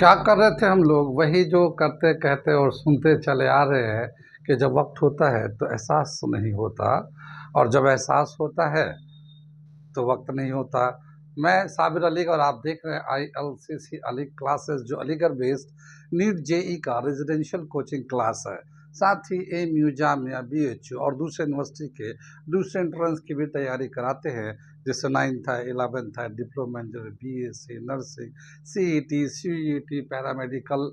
क्या कर रहे थे हम लोग? वही जो करते कहते और सुनते चले आ रहे हैं कि जब वक्त होता है तो एहसास नहीं होता, और जब एहसास होता है तो वक्त नहीं होता। मैं साबिर अली और आप देख रहे हैं ILCC अली क्लासेस, जो अलीगढ़ बेस्ड नीट जेई का रेजिडेंशियल कोचिंग क्लास है। साथ ही AMU, जामिया, BHU और दूसरे यूनिवर्सिटी के दूसरे एंट्रेंस की भी तैयारी कराते हैं, जैसे 9th है, 11th है, diploma engineer, BSc nursing, CET, CET, paramedical,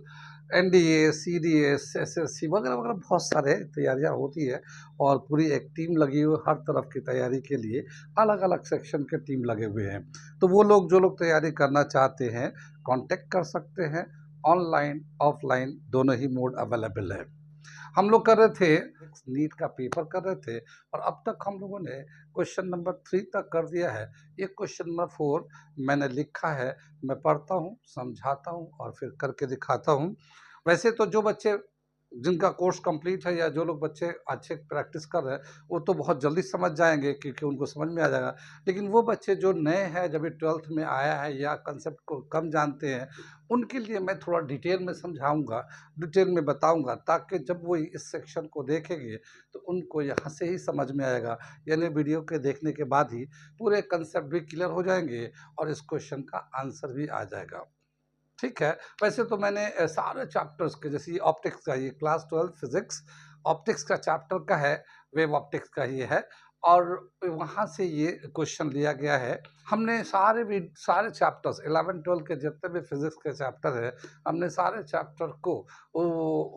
NDA, CDS, SSC वगैरह वगैरह बहुत सारे तैयारियां होती है। और पूरी एक टीम लगी हुई हर तरफ की तैयारी के लिए, अलग अलग सेक्शन के टीम लगे हुए हैं। तो वो लोग जो लोग तैयारी करना चाहते हैं कांटेक्ट कर सकते हैं। ऑनलाइन ऑफलाइन दोनों ही मोड अवेलेबल है। हम लोग कर रहे थे, नीट का पेपर कर रहे थे, और अब तक हम लोगों ने क्वेश्चन नंबर 3 तक कर दिया है। ये क्वेश्चन नंबर 4 मैंने लिखा है, मैं पढ़ता हूँ, समझाता हूँ और फिर करके दिखाता हूँ। वैसे तो जो बच्चे जिनका कोर्स कंप्लीट है या जो लोग बच्चे अच्छे प्रैक्टिस कर रहे हैं, वो तो बहुत जल्दी समझ जाएंगे क्योंकि उनको समझ में आ जाएगा। लेकिन वो बच्चे जो नए हैं, जब ये 12th में आया है या कंसेप्ट को कम जानते हैं, उनके लिए मैं थोड़ा डिटेल में समझाऊंगा, डिटेल में बताऊंगा, ताकि जब वो इस सेक्शन को देखेंगे तो उनको यहाँ से ही समझ में आएगा। यानी वीडियो के देखने के बाद ही पूरे कंसेप्ट भी क्लियर हो जाएंगे और इस क्वेश्चन का आंसर भी आ जाएगा। ठीक है। वैसे तो मैंने सारे चैप्टर्स के, जैसे ऑप्टिक्स का, ये क्लास 12 फिजिक्स ऑप्टिक्स का चैप्टर का है, वेव ऑप्टिक्स का ये है, और वहाँ से ये क्वेश्चन लिया गया है। हमने सारे चैप्टर्स 11 12 के जितने भी फिजिक्स के चैप्टर है, हमने सारे चैप्टर को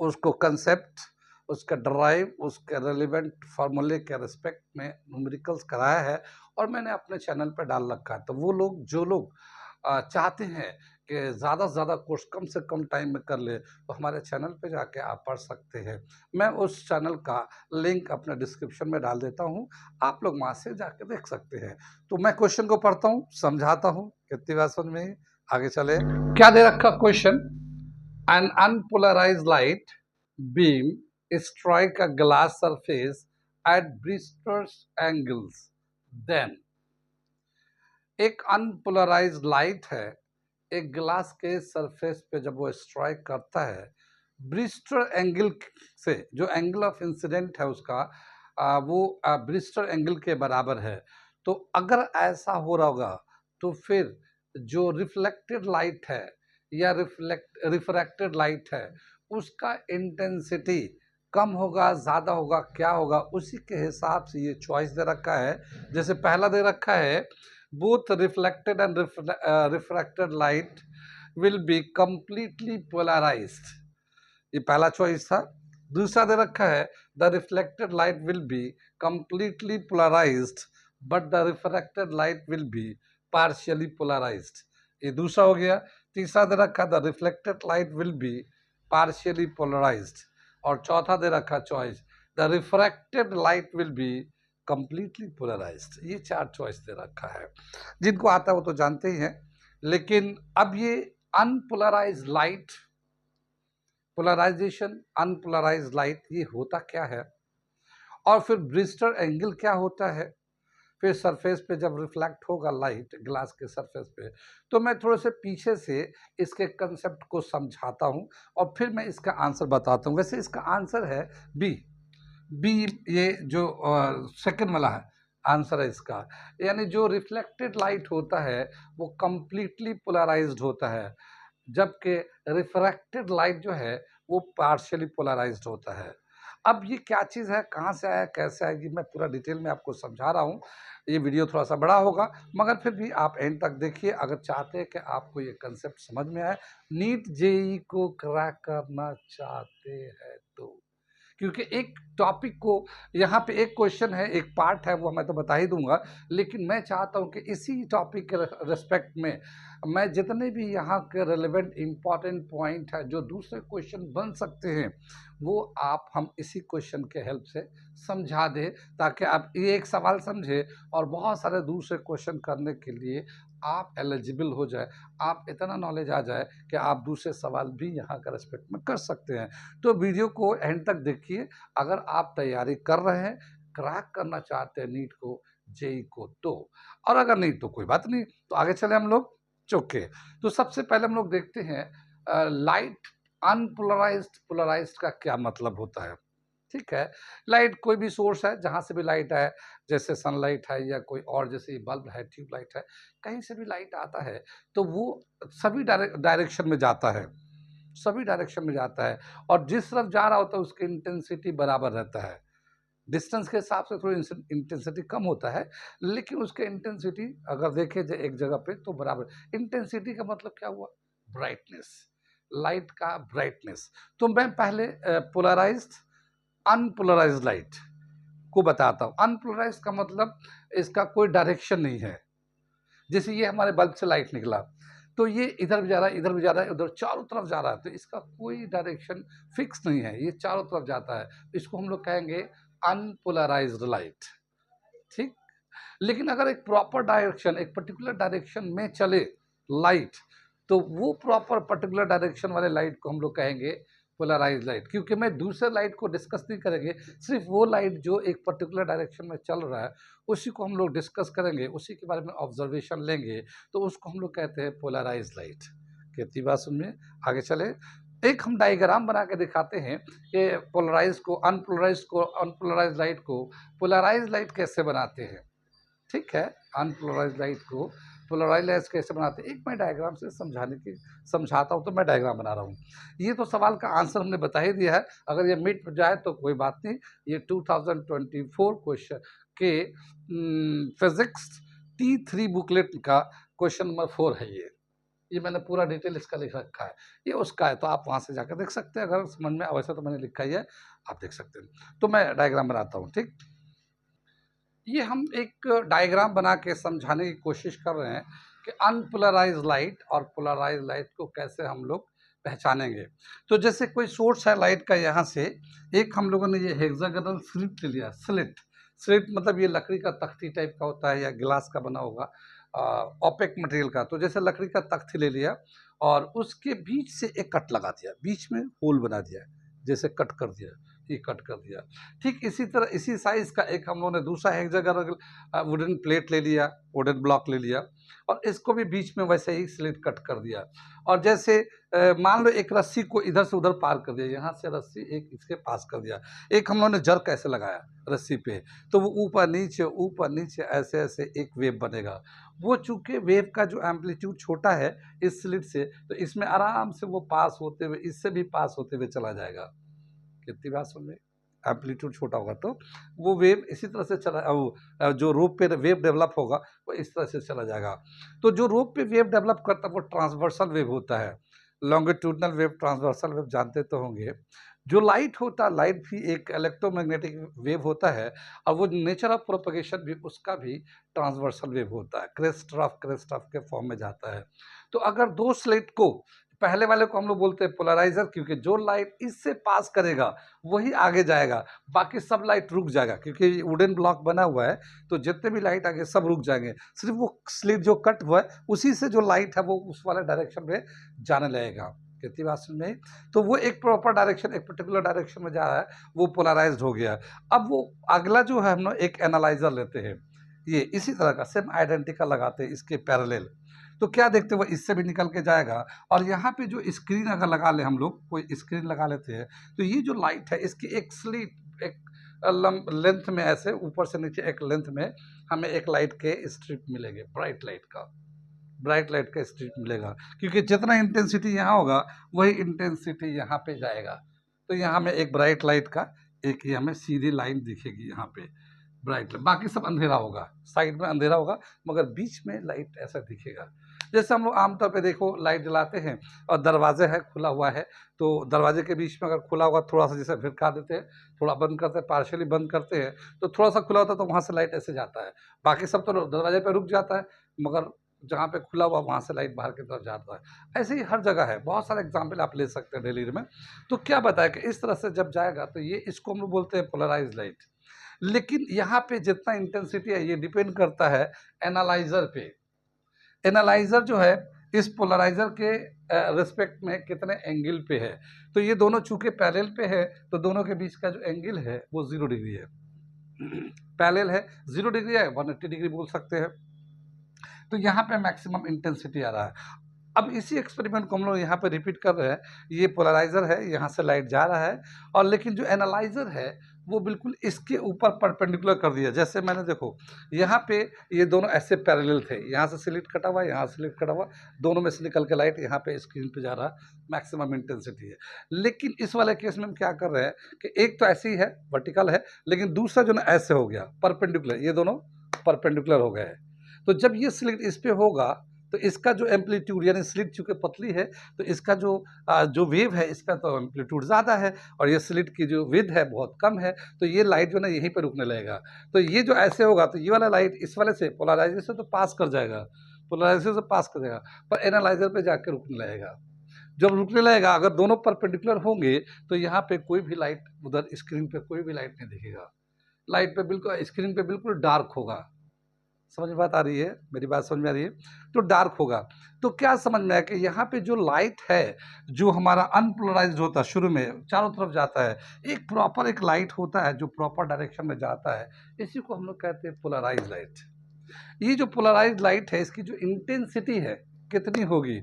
उसको कंसेप्ट, उसका ड्राइव, उसके रेलिवेंट फार्मूले के रिस्पेक्ट में न्यूमेरिकल्स कराया है, और मैंने अपने चैनल पर डाल रखा है। तो वो लोग जो लोग चाहते हैं कि ज़्यादा से ज़्यादा कोर्स कम से कम टाइम में कर ले, तो हमारे चैनल पे जाके आप पढ़ सकते हैं। मैं उस चैनल का लिंक अपने डिस्क्रिप्शन में डाल देता हूँ, आप लोग वहाँ से जाके देख सकते हैं। तो मैं क्वेश्चन को पढ़ता हूँ, समझाता हूँ, कितनी बात समझ में आगे चले। क्या दे रखा question? An unpolarized light beam strike a glass surface at Brewster's angles, then एक अनपोलराइज्ड लाइट है, एक ग्लास के सरफेस पे जब वो स्ट्राइक करता है, ब्रिस्टर एंगल से, जो एंगल ऑफ इंसिडेंट है उसका वो ब्रिस्टर एंगल के बराबर है। तो अगर ऐसा हो रहा होगा तो फिर जो रिफ्लेक्टेड लाइट है या रिफ्रैक्टेड लाइट है, उसका इंटेंसिटी कम होगा, ज़्यादा होगा, क्या होगा, उसी के हिसाब से ये चॉइस दे रखा है। जैसे पहला दे रखा है, both reflected and refracted light will be completely polarized, ये पहला चॉइस था। दूसरा दे रखा है, the reflected light will B completely polarized but the refracted light will be partially polarized, ये दूसरा हो गया। तीसरा दे रखा, the reflected light will be partially polarized, और चौथा दे रखा choice, the refracted light will be completely polarized. ये 4 चॉइस दे रखा है। जिनको आता है वो तो जानते ही हैं। लेकिन अब ये unpolarized light, polarization, unpolarized light, ये होता क्या है, और फिर ब्रिस्टर एंगल क्या होता है, फिर सरफेस पे जब रिफ्लेक्ट होगा लाइट ग्लास के सरफेस पे, तो मैं थोड़े से पीछे से इसके कंसेप्ट को समझाता हूँ और फिर मैं इसका आंसर बताता हूँ। वैसे इसका आंसर है बी। बी, ये जो सेकंड वाला है आंसर है इसका। यानी जो रिफ्लेक्टेड लाइट होता है वो कंप्लीटली पोलराइज्ड होता है, जबकि रिफ्रैक्टेड लाइट जो है वो पार्शियली पोलराइज्ड होता है। अब ये क्या चीज़ है, कहाँ से आया, कैसे आएगी, मैं पूरा डिटेल में आपको समझा रहा हूँ। ये वीडियो थोड़ा सा बड़ा होगा, मगर फिर भी आप एंड तक देखिए, अगर चाहते हैं कि आपको ये कंसेप्ट समझ में आए, नीट जेई को क्रैक करना चाहते हैं तो। क्योंकि एक टॉपिक को, यहाँ पे एक क्वेश्चन है, एक पार्ट है, वो मैं तो बता ही दूंगा, लेकिन मैं चाहता हूँ कि इसी टॉपिक के रिस्पेक्ट में मैं जितने भी यहाँ के रेलेवेंट इंपॉर्टेंट पॉइंट है जो दूसरे क्वेश्चन बन सकते हैं, वो आप हम इसी क्वेश्चन के हेल्प से समझा दें, ताकि आप ये एक सवाल समझे और बहुत सारे दूसरे क्वेश्चन करने के लिए आप एलिजिबल हो जाए, आप इतना नॉलेज आ जाए कि आप दूसरे सवाल भी यहाँ का रेस्पेक्ट में कर सकते हैं। तो वीडियो को एंड तक देखिए, अगर आप तैयारी कर रहे हैं, क्रैक करना चाहते हैं नीट को, जेई को, तो, और अगर नहीं तो कोई बात नहीं, तो आगे चले हम लोग। ओके, तो सबसे पहले हम लोग देखते हैं लाइट अनपोलराइज्ड पोलराइज्ड का क्या मतलब होता है। ठीक है, लाइट कोई भी सोर्स है, जहाँ से भी लाइट है, जैसे सनलाइट है या कोई और जैसे बल्ब है, ट्यूबलाइट है, कहीं से भी लाइट आता है तो वो सभी डायरेक्शन में जाता है, सभी डायरेक्शन में जाता है और जिस तरफ जा रहा होता है उसकी इंटेंसिटी बराबर रहता है। डिस्टेंस के हिसाब से थोड़ी इंटेंसिटी कम होता है, लेकिन उसका इंटेंसिटी अगर देखें जो एक जगह पे तो बराबर। इंटेंसिटी का मतलब क्या हुआ? ब्राइटनेस, लाइट का ब्राइटनेस। तो मैं पहले पोलराइज्ड अनपोलराइज्ड लाइट को बताता हूँ। अनपोलराइज्ड का मतलब इसका कोई डायरेक्शन नहीं है। जैसे ये हमारे बल्ब से लाइट निकला तो ये इधर भी जा रहा है, इधर भी जा रहा है, उधर चारों तरफ जा रहा है, तो इसका कोई डायरेक्शन फिक्स नहीं है, ये चारों तरफ जाता है, तो इसको हम लोग कहेंगे अनपोलराइज्ड लाइट। ठीक। लेकिन अगर एक प्रॉपर डायरेक्शन, एक पर्टिकुलर डायरेक्शन में चले लाइट, तो वो प्रॉपर पर्टिकुलर डायरेक्शन वाले लाइट को हम लोग कहेंगे पोलराइज लाइट। क्योंकि मैं दूसरे लाइट को डिस्कस नहीं करेंगे, सिर्फ वो लाइट जो एक पर्टिकुलर डायरेक्शन में चल रहा है उसी को हम लोग डिस्कस करेंगे, उसी के बारे में ऑब्जर्वेशन लेंगे, तो उसको हम लोग कहते हैं पोलराइज लाइट। कितनी बात सुनिए, आगे चले। एक हम डायग्राम बना के दिखाते हैं कि अनपोलराइज लाइट को पोलराइज लाइट कैसे बनाते हैं। ठीक है, अनपोलराइज लाइट को पोलराइज लाइट कैसे बनाते हैं, एक मैं डायग्राम से समझाता हूँ। तो मैं डायग्राम बना रहा हूँ। ये तो सवाल का आंसर हमने बता ही दिया है, अगर ये मिट जाए तो कोई बात नहीं। ये 2024 क्वेश्चन के फिजिक्स T3 बुकलेट का क्वेश्चन नंबर 4 है। ये मैंने पूरा डिटेल इसका लिख रखा है, ये उसका है, तो आप वहाँ से जाकर देख सकते हैं। अगर समझ में वैसे तो मैंने लिखा ही है, आप देख सकते हैं। तो मैं डायग्राम बनाता हूँ। ठीक, ये हम एक डायग्राम बना के समझाने की कोशिश कर रहे हैं कि अनपोलराइज लाइट और पोलराइज लाइट को कैसे हम लोग पहचानेंगे। तो जैसे कोई सोर्स है लाइट का, यहाँ से एक हम लोगों ने ये हेक्सागोनल स्लिट ले लिया। स्लिट, स्लिट मतलब ये लकड़ी का तख्ती टाइप का होता है या गिलास का बना होगा, ओपेक मटेरियल का। तो जैसे लकड़ी का तख्ती ले लिया और उसके बीच से एक कट लगा दिया, बीच में होल बना दिया, जैसे कट कर दिया, ये कट कर दिया। ठीक इसी तरह इसी साइज का एक हम लोगों ने दूसरा हेक्सागोनल वुडन प्लेट ले लिया, वुडन ब्लॉक ले लिया और इसको भी बीच में वैसे ही स्लिट कट कर दिया। और जैसे मान लो एक रस्सी को इधर से उधर पार कर दिया, यहाँ से रस्सी एक इसके पास कर दिया। एक हम लोगों ने जर्क ऐसे लगाया रस्सी पे, तो वो ऊपर नीचे ऐसे ऐसे एक वेव बनेगा। वो चूंकि वेव का जो एम्पलीट्यूड छोटा है इस स्लिट से, तो इसमें आराम से वो पास होते हुए, इससे भी पास होते हुए चला जाएगा। कितनी बात सुन रहे, एम्पलीट्यूड छोटा होगा तो वो वेव इसी तरह से चला, जो रोप पे वेव डेवलप होगा वो इस तरह से चला जाएगा। तो जो रोप पे वेव डेवलप करता है वो ट्रांसवर्सल वेव होता है। लॉन्गिट्यूडनल वेव, ट्रांसवर्सल वेव जानते तो होंगे। जो लाइट होता है, लाइट भी एक इलेक्ट्रोमैग्नेटिक वेव होता है और वो नेचर ऑफ प्रोपगेशन भी उसका भी ट्रांसवर्सल वेव होता है, क्रेस्ट ऑफ के फॉर्म में जाता है। तो अगर दो स्लिट को, पहले वाले को हम लोग बोलते हैं पोलराइजर, क्योंकि जो लाइट इससे पास करेगा वही आगे जाएगा, बाकी सब लाइट रुक जाएगा। क्योंकि वुडन ब्लॉक बना हुआ है तो जितने भी लाइट आगे सब रुक जाएंगे, सिर्फ वो स्लिट जो कट हुआ है उसी से जो लाइट है वो उस वाले डायरेक्शन में जाने लगेगा। कितनी बात सुन में, तो वो एक प्रॉपर डायरेक्शन, एक पर्टिकुलर डायरेक्शन में जा रहा है, वो पोलराइज्ड हो गया। अब वो अगला जो है हम लोग एक एनालाइजर लेते हैं, ये इसी तरह का सेम आइडेंटिकल लगाते हैं इसके पैरेलल। तो क्या देखते हैं, वो इससे भी निकल के जाएगा। और यहाँ पे जो स्क्रीन अगर लगा ले, हम लोग कोई स्क्रीन लगा लेते हैं, तो ये जो लाइट है इसकी एक स्लिट, एक लेंथ में ऐसे ऊपर से नीचे एक लेंथ में हमें एक लाइट के स्ट्रिप मिलेंगे, ब्राइट लाइट का स्ट्रिप मिलेगा। क्योंकि जितना इंटेंसिटी यहाँ होगा वही इंटेंसिटी यहाँ पे जाएगा। तो यहाँ में एक ब्राइट लाइट का एक ही हमें सीधी लाइन दिखेगी यहाँ पे, ब्राइट लाइट। बाकी सब अंधेरा होगा, साइड में अंधेरा होगा, मगर बीच में लाइट ऐसा दिखेगा। जैसे हम लोग आमतौर पे देखो लाइट जलाते हैं और दरवाजे है खुला हुआ है, तो दरवाजे के बीच में अगर खुला होगा थोड़ा सा जैसे भिड़का देते हैं, थोड़ा बंद करते हैं, पार्शियली बंद करते हैं, तो थोड़ा सा खुला होता है तो वहाँ से लाइट ऐसे जाता है। बाकी सब तो दरवाजे पे रुक जाता है, मगर जहाँ पे खुला हुआ वहाँ से लाइट बाहर की तरफ जाता है। ऐसे ही हर जगह है, बहुत सारे एग्जाम्पल आप ले सकते हैं डेली में। तो क्या बताया कि इस तरह से जब जाएगा तो ये, इसको हम लोग बोलते हैं पोलराइज लाइट। लेकिन यहाँ पे जितना इंटेंसिटी है ये डिपेंड करता है एनालाइजर पे। एनालाइजर जो है इस पोलराइजर के रिस्पेक्ट में कितने एंगल पे है। तो ये दोनों चूंकि पैरेलल पे है तो दोनों के बीच का जो एंगल है वो 0 डिग्री है। पैरेलल है, 0 डिग्री है, 180 डिग्री बोल सकते हैं। तो यहाँ पे मैक्सिमम इंटेंसिटी आ रहा है। अब इसी एक्सपेरिमेंट को हम लोग यहाँ पे रिपीट कर रहे हैं। ये पोलराइज़र है, यहाँ से लाइट जा रहा है, और लेकिन जो एनालाइज़र है वो बिल्कुल इसके ऊपर परपेंडिकुलर कर दिया। जैसे मैंने देखो यहाँ पे ये दोनों ऐसे पैरेलल थे, यहाँ से स्लिट कटा हुआ, यहाँ से स्लिट कटा हुआ, दोनों में से निकल के लाइट यहाँ पे स्क्रीन पे जा रहा है, मैक्सिमम इंटेंसिटी है। लेकिन इस वाले केस में हम क्या कर रहे हैं कि एक तो ऐसे ही है, वर्टिकल है, लेकिन दूसरा जो ना ऐसे हो गया परपेंडिकुलर, ये दोनों परपेंडिकुलर हो गए हैं। तो जब ये स्लिट इस पे होगा तो इसका जो एम्पलीट्यूड, यानी स्लिट चूंकि पतली है तो इसका जो वेव है इसका तो एम्पलीट्यूड ज़्यादा है, और ये स्लिट की जो विड्थ है बहुत कम है, तो ये लाइट जो है ना यहीं पर रुकने लगेगा। तो ये जो ऐसे होगा तो ये वाला लाइट इस वाले से पोलराइजेशन से तो पास कर जाएगा, पोलराइजेशन से पास कर जाएगा, पर एनालाइजर पे जाकर रुकने लगेगा। जब रुकने लगेगा, अगर दोनों परपेंडिकुलर होंगे तो यहाँ पे कोई भी लाइट, उधर स्क्रीन पे कोई भी लाइट नहीं दिखेगा, लाइट पे बिल्कुल, स्क्रीन पे बिल्कुल डार्क होगा। समझ में बात आ रही है? मेरी बात समझ में आ रही है? तो डार्क होगा। तो क्या समझ में आया कि यहाँ पे जो लाइट है, जो हमारा अनपोलराइज्ड होता है, शुरू में चारों तरफ जाता है, एक प्रॉपर एक लाइट होता है जो प्रॉपर डायरेक्शन में जाता है, इसी को हम लोग कहते हैं पोलराइज्ड लाइट। ये जो पोलराइज्ड लाइट है, इसकी जो इंटेंसिटी है कितनी होगी।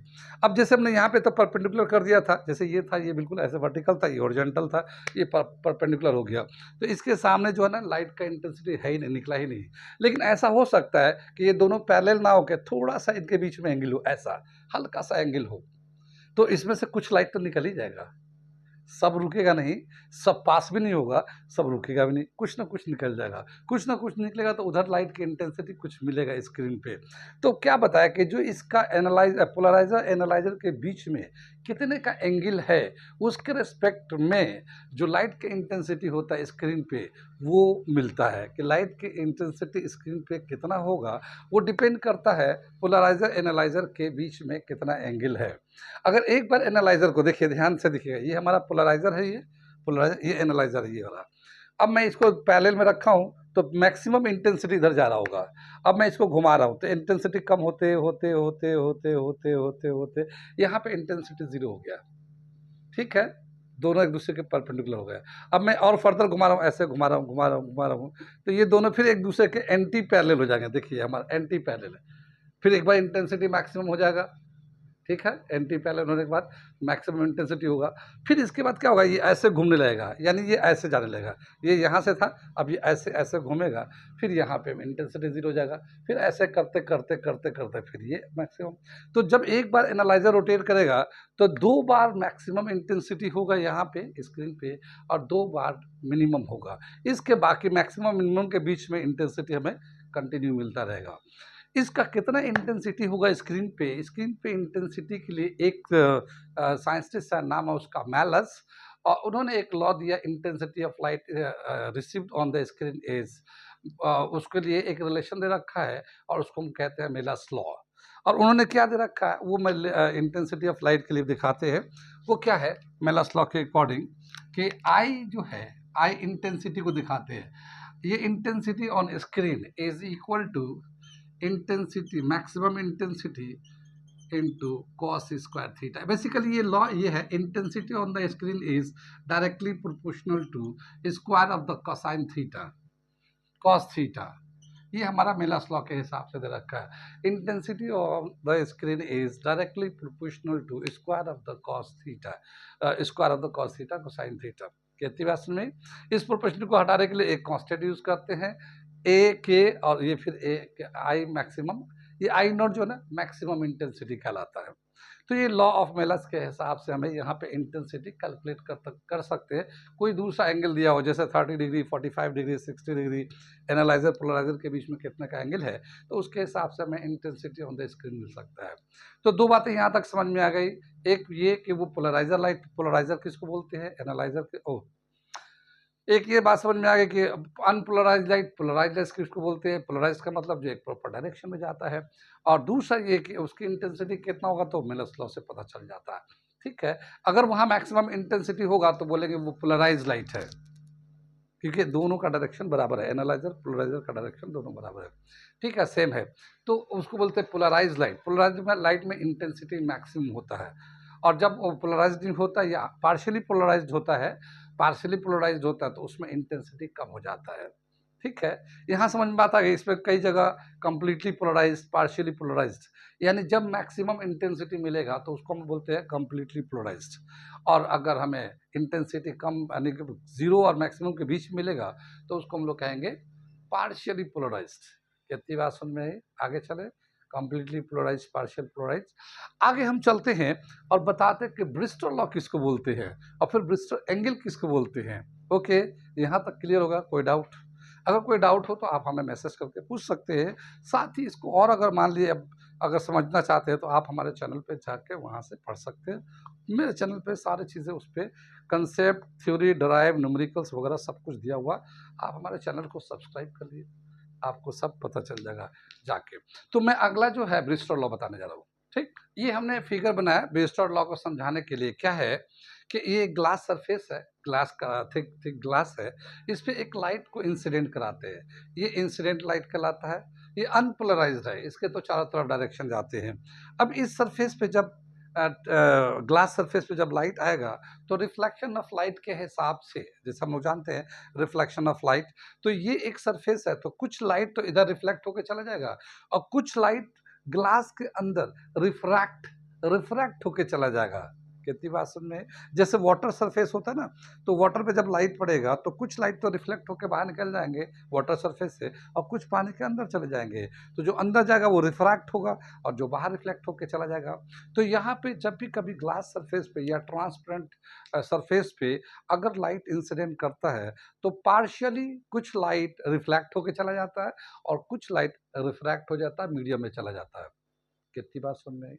अब जैसे हमने यहाँ पे तो परपेंडिकुलर कर दिया था, जैसे ये था, ये बिल्कुल ऐसे वर्टिकल था, ये हॉरिजॉन्टल था, ये परपेंडिकुलर हो गया, तो इसके सामने जो है ना लाइट का इंटेंसिटी है ही नहीं, निकला ही नहीं। लेकिन ऐसा हो सकता है कि ये दोनों पैरेलल ना होकर थोड़ा सा इनके बीच में एंगल हो, ऐसा हल्का सा एंगल हो, तो इसमें से कुछ लाइट तो निकल ही जाएगा। सब रुकेगा नहीं, सब पास भी नहीं होगा, सब रुकेगा भी नहीं, कुछ ना कुछ निकल जाएगा, कुछ ना कुछ निकलेगा, तो उधर लाइट की इंटेंसिटी कुछ मिलेगा स्क्रीन पे। तो क्या बताया कि जो इसका पोलराइजर एनालाइजर के बीच में कितने का एंगल है, उसके रिस्पेक्ट में जो लाइट की इंटेंसिटी होता है स्क्रीन पे वो मिलता है। कि लाइट की इंटेंसिटी स्क्रीन पे कितना होगा वो डिपेंड करता है पोलराइजर एनालाइजर के बीच में कितना एंगल है। अगर एक बार एनालाइजर को देखिए, ध्यान से देखिएगा, ये हमारा पोलराइजर है, ये पोलराइजर, ये एनालाइजर है, ये वाला। अब मैं इसको पैरेलल में रखा हूँ तो मैक्सिमम इंटेंसिटी इधर जा रहा होगा। अब मैं इसको घुमा रहा हूँ तो इंटेंसिटी कम होते होते होते होते होते होते होते यहाँ पे इंटेंसिटी 0 हो गया। ठीक है, दोनों एक दूसरे के परपेंडिकुलर हो गए। अब मैं और फर्दर घुमा रहा हूँ, ऐसे घुमा रहा हूँ, घुमा रहा हूँ, घुमा रहा हूँ, तो ये दोनों फिर एक दूसरे के एंटी पैरेलल हो जाएंगे। देखिए हमारा एंटी पैरेलल है, फिर एक बार इंटेंसिटी मैक्सिमम हो जाएगा। ठीक है, एंटी पैरेलल होने के बाद मैक्सिमम इंटेंसिटी होगा। फिर इसके बाद क्या होगा, ये ऐसे घूमने लगेगा, यानी ये ऐसे जाने लगेगा, ये यहाँ से था, अब ये ऐसे ऐसे घूमेगा, फिर यहाँ पे इंटेंसिटी 0 हो जाएगा, फिर ऐसे करते करते करते करते फिर ये मैक्सिमम। तो जब एक बार एनालाइजर रोटेट करेगा तो 2 बार मैक्सिमम इंटेंसिटी होगा यहाँ पे स्क्रीन पे, और 2 बार मिनिमम होगा। इसके बाकी मैक्सिमम मिनिमम के बीच में इंटेंसिटी हमें कंटिन्यू मिलता रहेगा। इसका कितना इंटेंसिटी होगा स्क्रीन पे इंटेंसिटी के लिए एक साइंटिस्ट का नाम है उसका मैलस, और उन्होंने एक लॉ दिया, intensity of light received on the screen is, उसके लिए एक रिलेशन दे रखा है और उसको हम कहते हैं मेलस लॉ। और उन्होंने क्या दे रखा है वो इंटेंसिटी ऑफ लाइट के लिए दिखाते हैं। वो क्या है मेलस लॉ के अकॉर्डिंग, कि आई जो है, आई इंटेंसिटी को दिखाते हैं, ये intensity on screen is equal to intensity, maximum intensity into cos square theta. Basically ये लॉ ये है, intensity on the screen is directly proportional to square of the cosine theta, cos theta. ये हमारा Malus law के हिसाब से दे रखा है, intensity of the screen is directly proportional to square of the cos theta, square of the cos theta cosine theta. कहती बात में इस प्रोपोर्शन को हटाने के लिए एक कांस्टेंट यूज करते हैं ए के, और ये फिर ए आई मैक्सिमम, ये आई नॉट जो है ना मैक्सिमम इंटेंसिटी कहलाता है। तो ये लॉ ऑफ मेलस के हिसाब से हमें यहाँ पे इंटेंसिटी कैलकुलेट कर सकते हैं। कोई दूसरा एंगल दिया हो जैसे 30 degree, 45 degree, 60 degree, analyser polarizer के बीच में कितने का एंगल है, तो उसके हिसाब से हमें इंटेंसिटी ऑन द स्क्रीन मिल सकता है। तो 2 बातें यहाँ तक समझ में आ गई। एक ये कि वो पोलराइजर लाइट, पोलराइजर किसको बोलते हैं, एनालाइजर के, एक ये बात समझ में आ गई कि अनपोलराइज लाइट, पोलराइज लाइट किसको बोलते हैं, पोलराइज का मतलब जो एक प्रॉपर डायरेक्शन में जाता है, और दूसरा ये कि उसकी इंटेंसिटी कितना होगा तो मेलस लॉ से पता चल जाता है। ठीक है, अगर वहाँ मैक्सिमम इंटेंसिटी होगा तो बोलेंगे वो पोलराइज लाइट है, क्योंकि दोनों का डायरेक्शन बराबर है, एनालाइजर पोलराइजर का डायरेक्शन दोनों बराबर है। ठीक है, सेम है, तो उसको बोलते हैं पोलराइज लाइट। पोलराइज लाइट में इंटेंसिटी मैक्सिमम होता है, और जब पोलराइज होता है या पार्शियली पोलराइज्ड होता है, पार्शियली पोलराइज्ड होता है तो उसमें इंटेंसिटी कम हो जाता है। ठीक है, यहाँ समझ में बात आ गई। इसमें कई जगह कंप्लीटली पोलराइज्ड, पार्शियली पोलराइज्ड, यानी जब मैक्सिमम इंटेंसिटी मिलेगा तो उसको हम बोलते हैं कंप्लीटली पोलराइज्ड, और अगर हमें इंटेंसिटी कम यानी कि जीरो और मैक्सिमम के बीच मिलेगा तो उसको हम लोग कहेंगे पार्शियली पोलराइज्ड। कितनी बात सुन में आई? आगे चले, कंप्लीटली पोलराइज्ड, पार्शियल पोलराइज्ड। आगे हम चलते हैं और बताते हैं कि ब्रिस्टल लॉ किसको बोलते हैं और फिर ब्रिस्टल एंगल किसको बोलते हैं। ओके, यहाँ तक क्लियर होगा? कोई डाउट? अगर कोई डाउट हो तो आप हमें मैसेज करके पूछ सकते हैं। साथ ही इसको और अगर मान लीजिए अगर समझना चाहते हैं तो आप हमारे चैनल पे जाके वहाँ से पढ़ सकते हैं। मेरे चैनल पे सारी चीज़ें उस पर कंसेप्ट, थ्योरी, डराइव, न्यूमेरिकल्स वगैरह सब कुछ दिया हुआ। आप हमारे चैनल को सब्सक्राइब कर लिए, आपको सब पता चल जाएगा जाके। तो मैं अगला जो है ब्रिस्टल लॉ बताने जा रहा हूँ। ठीक, ये हमने फिगर बनाया ब्रिस्टल लॉ को समझाने के लिए। क्या है कि ये ग्लास सरफेस है, ग्लास का थिक थिक ग्लास है, इस पे एक लाइट को इंसिडेंट कराते हैं, ये इंसिडेंट लाइट कहलाता है। ये अनपोलराइज्ड है, इसके तो चारों तरफ डायरेक्शन जाते हैं। अब इस सरफेस पे जब ग्लास सरफेस पे जब लाइट आएगा तो रिफ्लेक्शन ऑफ लाइट के हिसाब से, जैसे हम लोग जानते हैं रिफ्लेक्शन ऑफ लाइट, तो ये एक सरफेस है तो कुछ लाइट तो इधर रिफ्लेक्ट होकर चला जाएगा और कुछ लाइट ग्लास के अंदर रिफ्रैक्ट होके चला जाएगा। कितनी बात सुन में? जैसे वाटर सरफेस होता है ना, तो वाटर पे जब लाइट पड़ेगा तो कुछ लाइट तो रिफ्लेक्ट होके बाहर निकल जाएंगे वाटर सरफेस से और कुछ पानी के अंदर चले जाएंगे। तो जो अंदर जाएगा वो रिफ्रैक्ट होगा और जो बाहर रिफ्लेक्ट होके चला जाएगा। तो यहाँ पे जब भी कभी ग्लास सरफेस पे या ट्रांसपेरेंट सरफेस पे अगर लाइट इंसिडेंट करता है तो पार्शियली कुछ लाइट रिफ्लेक्ट होके चला जाता है और कुछ लाइट रिफ्रैक्ट हो जाता है, मीडियम में चला जाता है। कितनी बात सुन में आई?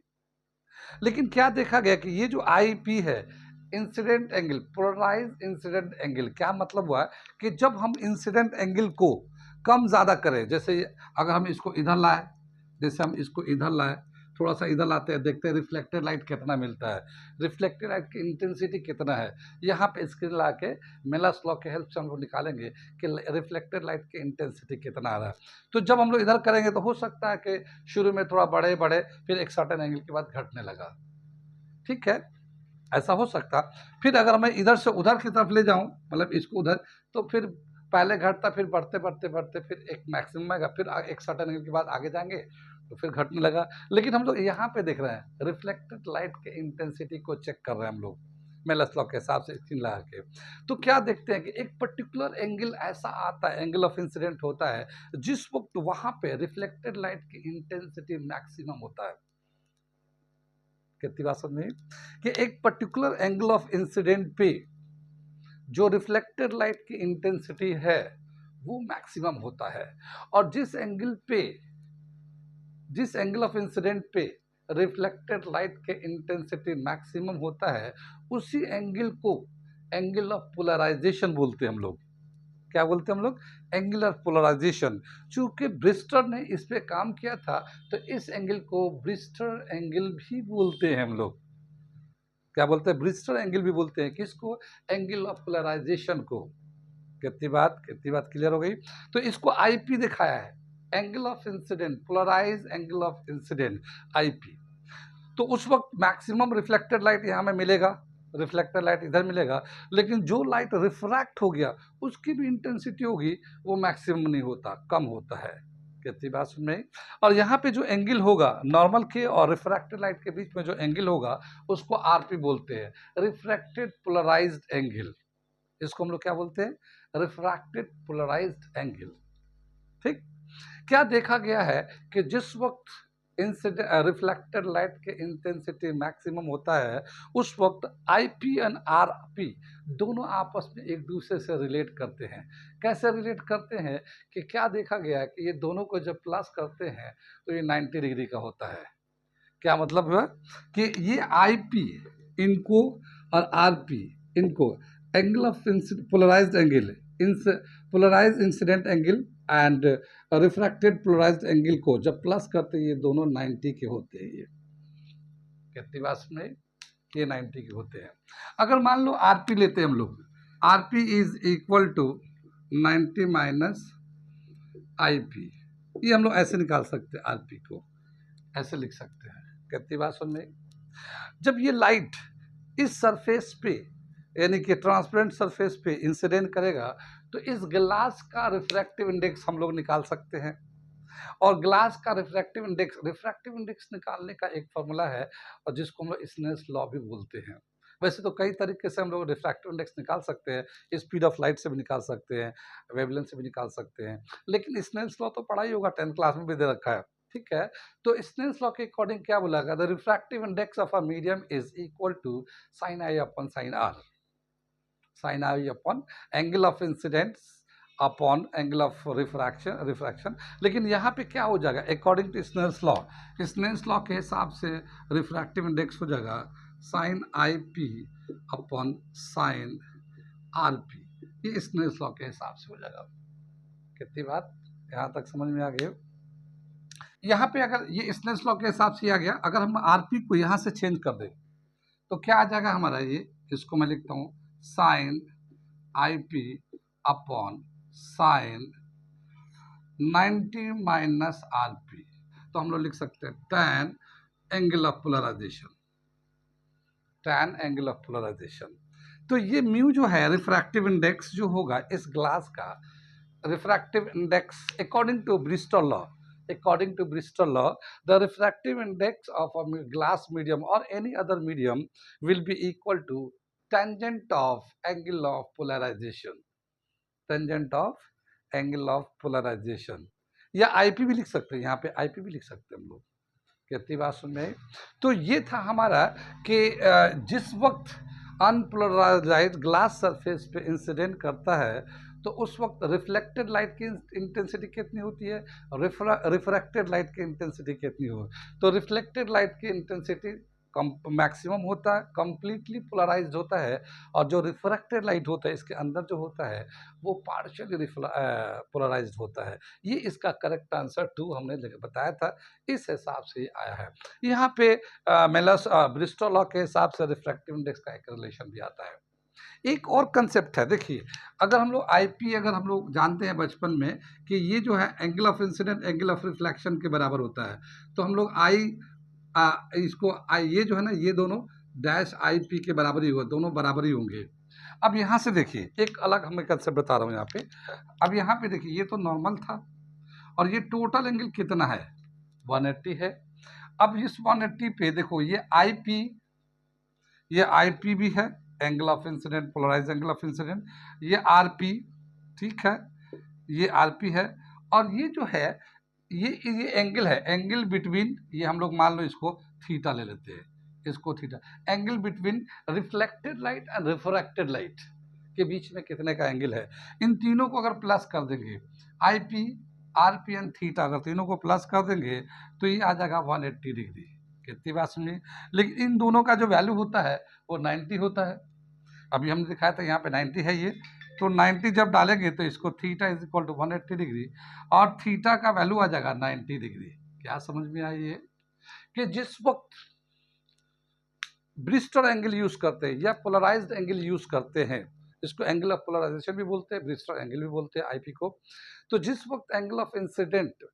लेकिन क्या देखा गया कि ये जो आईपी है, incident angle, polarize incident angle, क्या मतलब हुआ कि जब हम इंसिडेंट एंगल को कम ज़्यादा करें, जैसे अगर हम इसको इधर लाए, जैसे हम इसको इधर लाए, थोड़ा सा इधर लाते हैं, देखते हैं रिफ्लेक्टेड लाइट कितना मिलता है, रिफ्लेक्टेड लाइट की इंटेंसिटी कितना है। यहाँ पे स्क्रीन ला के मेलर्स लॉ के हेल्प से हम लोग निकालेंगे कि रिफ्लेक्टेड लाइट की इंटेंसिटी कितना आ रहा है। तो जब हम लोग इधर करेंगे तो हो सकता है कि शुरू में थोड़ा बढ़े बढ़े, फिर एक सर्टेन एंगल के बाद घटने लगा। ठीक है, ऐसा हो सकता। फिर अगर मैं इधर से उधर की तरफ ले जाऊं, मतलब इसको उधर, तो फिर पहले घटता, फिर बढ़ते बढ़ते बढ़ते फिर एक मैक्सिमम आएगा, फिर एक सर्टेन एंगल के बाद आगे जाएंगे तो फिर घटने लगा। लेकिन हम लोग यहाँ पे देख रहे हैं रिफ्लेक्टेड लाइट के इंटेंसिटी को चेक कर रहे हैं हम लोग मेलर्स लॉ के हिसाब से स्क्रीन लगा के। तो क्या देखते हैं कि एक पर्टिकुलर एंगल ऐसा आता है, एंगल ऑफ इंसिडेंट होता है जिस वक्त वहां पे रिफ्लेक्टेड लाइट की इंटेंसिटी मैक्सिमम होता है। कितनी बात समझ में? कि एक पर्टिकुलर एंगल ऑफ इंसिडेंट पे जो रिफ्लेक्टेड लाइट की इंटेंसिटी है वो मैक्सिमम होता है, और जिस एंगल ऑफ इंसिडेंट पे रिफ्लेक्टेड लाइट के इंटेंसिटी मैक्सिमम होता है उसी एंगल को एंगल ऑफ पोलराइजेशन बोलते हैं हम लोग। क्या बोलते हैं हम लोग? Angular polarisation. चूंकि ब्रिस्टर ने इस पे काम किया था तो इस एंगल को ब्रिस्टर एंगल भी बोलते हैं हम लोग। क्या बोलते हैं? ब्रिस्टर एंगल भी बोलते हैं। किसको? एंगल ऑफ पोलराइजेशन को। कितनी बात क्लियर हो गई? तो इसको आईपी दिखाया है, angle of incident, polarize angle of incident, IP. तो उस वक्त मैक्सिमम रिफ्लेक्टेड लाइट यहाँ में मिलेगा, रिफ्लेक्टेड लाइट इधर मिलेगा, लेकिन जो लाइट रिफ्रैक्ट हो गया उसकी भी इंटेंसिटी होगी, वो मैक्सिमम नहीं होता, कम होता है। कितनी बात सुन में? और यहाँ पे जो एंगल होगा नॉर्मल के और रिफ्रैक्टेड लाइट के बीच में जो एंगल होगा उसको आरपी बोलते हैं, रिफ्रैक्टेड पोलराइज्ड एंगल। इसको हम लोग क्या बोलते हैं? Refracted polarized angle. ठीक, क्या देखा गया है कि जिस वक्त रिफ्लेक्टेड लाइट के इंटेंसिटी मैक्सिमम होता है उस वक्त आईपी एंड आरपी दोनों आपस में एक दूसरे से रिलेट करते हैं। कैसे रिलेट करते हैं कि क्या देखा गया है कि ये दोनों को जब प्लस करते हैं तो ये 90 डिग्री का होता है। क्या मतलब हुआ कि ये आईपी इनको और आरपी इनको angle of polarized angle, polarize incident angle and refracted polarized angle को जब प्लस करते हैं ये दोनों 90 के होते हैं। ये कितनी बात में? ये 90 के होते हैं। अगर मान लो आरपी लेते हैं हम लोग, RP is equal to 90 minus IP, ये हम लोग ऐसे निकाल सकते हैं, आरपी को ऐसे लिख सकते हैं। कितनी बात सुन में? जब ये लाइट इस सरफेस पे यानी कि ट्रांसपेरेंट सरफेस पे इंसिडेंट करेगा तो इस ग्लास का रिफ्रैक्टिव इंडेक्स हम लोग निकाल सकते हैं। और ग्लास का रिफ्रैक्टिव इंडेक्स निकालने का एक फॉर्मूला है और जिसको हम लोग स्नेल्स लॉ भी बोलते हैं। वैसे तो कई तरीके से हम लोग रिफ्रैक्टिव इंडेक्स निकाल सकते हैं, स्पीड ऑफ लाइट से भी निकाल सकते हैं, वेवलेंथ से भी निकाल सकते हैं, लेकिन स्नेल्स लॉ तो पढ़ा ही होगा, 10th क्लास में भी दे रखा है। ठीक है, तो स्नेल्स लॉ के अकॉर्डिंग क्या बोला गया, the refractive index of a medium is equal to sine i upon sine r, sine i upon angle of incidence upon angle of refraction. लेकिन यहाँ पे क्या हो जाएगा, अकॉर्डिंग टू स्नेल्स लॉ के हिसाब से रिफ्रैक्टिव इंडेक्स हो जाएगा sine i p upon sine r p, ये स्नेल्स लॉ के हिसाब से हो जाएगा। कितनी बात यहाँ तक समझ में आ गई। यहाँ पे अगर ये स्नेल्स लॉ के हिसाब से आ गया, अगर हम आर पी को यहाँ से चेंज कर दें तो क्या आ जाएगा हमारा, ये इसको मैं लिखता हूँ sine i p upon sine 90 minus r p, तो हम लोग लिख सकते हैं tan angle of polarization, tan angle of polarization. तो ये म्यू जो है रिफ्रैक्टिव इंडेक्स जो होगा इस ग्लास का, refractive index according to Bristol law, according to Bristol law, the refractive index of a glass medium or any other medium will be equal to tangent of angle of polarization, tangent of angle of polarization, या IP भी लिख सकते हैं, यहाँ पे IP भी लिख सकते हैं हम लोग। कितनी बात सुन में आई। तो ये था हमारा कि जिस वक्त अनपोलराइज्ड ग्लास सरफेस पे इंसिडेंट करता है तो उस वक्त रिफ्लेक्टेड लाइट की इंटेंसिटी कितनी होती है, रिफ्रैक्टेड लाइट की इंटेंसिटी कितनी हो। तो रिफ्लेक्टेड लाइट की इंटेंसिटी मैक्सिमम होता है, कंप्लीटली पोलराइज्ड होता है, और जो रिफ्रैक्टेड लाइट होता है इसके अंदर जो होता है वो पार्शियली पोलराइज्ड होता है। ये इसका करेक्ट आंसर 2 हमने बताया था, इस हिसाब से आया है। यहाँ पे ब्रिस्टल लॉ के हिसाब से रिफ्रैक्टिव इंडेक्स का एक रिलेशन भी आता है। एक और कंसेप्ट है, देखिए अगर हम लोग आईपी, अगर हम लोग जानते हैं बचपन में कि ये जो है angle of incident angle of reflection के बराबर होता है, तो हम लोग ये जो है ना, ये दोनों डैश आई पी के बराबर ही होगा, दोनों बराबर ही होंगे। अब यहाँ से देखिए एक अलग हमें कंसेप्ट बता रहा हूँ यहाँ पे। अब यहाँ पे देखिए ये तो नॉर्मल था और ये टोटल एंगल कितना है, 180 है। अब इस 180 पे देखो ये आईपी, ये आईपी भी है, angle of incident, polarize angle of incidence, ये आरपी, ठीक है, ये आरपी है, और ये जो है ये एंगल है, एंगल बिटवीन, ये हम लोग मान लो इसको थीटा ले लेते हैं, इसको theta, angle between reflected light and refracted light के बीच में कितने का एंगल है। इन तीनों को अगर प्लस कर देंगे, आईपी आरपी एंड थीटा, अगर तीनों को प्लस कर देंगे तो ये आ जाएगा 180 डिग्री। कितनी बात सुनिए, लेकिन इन दोनों का जो वैल्यू होता है वो 90 होता है। अभी हमने दिखाया था यहाँ पे 90 है ये, तो 90 जब डालेंगे तो इसको theta is equal to 180 degree, और थीटा का वैल्यू आ जाएगा 90 डिग्री। क्या समझ में आई ये, कि जिस वक्त ब्रिस्टल एंगल यूज करते हैं या पोलराइज्ड एंगल यूज करते हैं, इसको एंगल ऑफ पोलराइजेशन भी बोलते हैं, ब्रिस्टल एंगल भी बोलते हैं आईपी को, तो जिस वक्त angle of incidence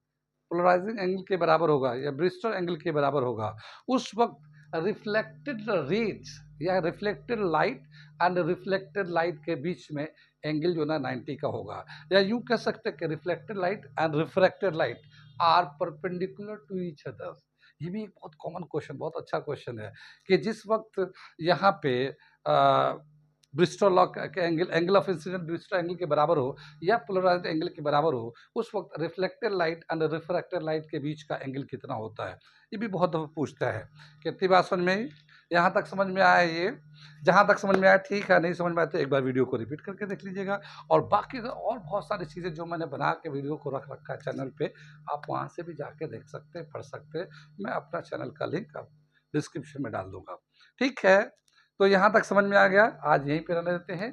polarizing angle के बराबर होगा या ब्रिस्टल एंगल के बराबर होगा, उस वक्त रिफ्लेक्टेड रेज या reflected light and reflected light के बीच में एंगल जो ना 90 का होगा, या यूं कह सकते हैं कि reflected light and refracted light are perpendicular to each other. ये भी एक बहुत कॉमन क्वेश्चन, बहुत अच्छा क्वेश्चन है कि जिस वक्त यहाँ पे ब्रिस्टल लॉ के angle of incident Bristol angle के बराबर हो या पोलराइज्ड एंगल के बराबर हो, उस वक्त reflected light and refracted light के बीच का एंगल कितना होता है। ये भी बहुत दफा पूछता है। कितनी बात समझ में आई, यहाँ तक समझ में आया, ये जहाँ तक समझ में आया ठीक है, नहीं समझ में आया तो एक बार वीडियो को रिपीट करके देख लीजिएगा, और बाकी और बहुत सारी चीज़ें जो मैंने बना के वीडियो को रख रखा है चैनल पे, आप वहाँ से भी जाके देख सकते हैं, पढ़ सकते हैं। मैं अपना चैनल का लिंक डिस्क्रिप्शन में डाल दूंगा। ठीक है, तो यहाँ तक समझ में आ गया, आज यहीं पे रहने देते हैं।